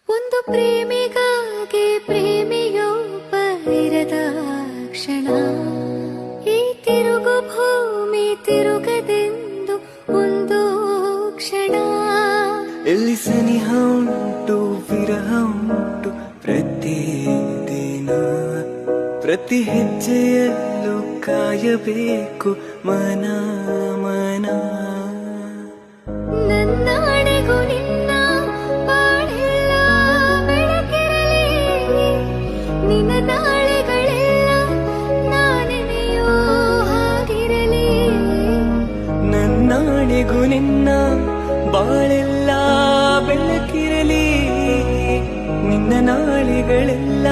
ಒಂದು ಪ್ರೇಮಿಗಾಗಿ ಪ್ರೇಮಿಯೊಬ್ಬ ಇರದ ಕ್ಷಣ, ಈ ತಿರುಗು ಭೂಮಿ ತಿರುಗದೆಂದು ಒಂದು ಕ್ಷಣ. ಎಲ್ಲಿ ಸನಿಹ ಉಂಟು ವಿರಹ ಉಂಟು ಪ್ರತಿದಿನ, ಪ್ರತಿ ಹೆಜ್ಜೆಯಲ್ಲೂ ಕಾಯಬೇಕು ಮನ ಮನ. ನನ್ನಾಣೆಗೂ ನಿನ್ನ ಬಾಳೆಲ್ಲ ಬೆಳಕಿರಲಿ, ನಿನ್ನ ನಾಳೆಗಳೆಲ್ಲ ನಾನೆನೆಯೋ ಹಾಗಿರಲಿ. ನನ್ನಾಣೆಗೂ ನಿನ್ನ ಬಾಳೆಲ್ಲ ಬೆಳಕಿರಲಿ, ನಿನ್ನ ನಾಳೆಗಳೆಲ್ಲ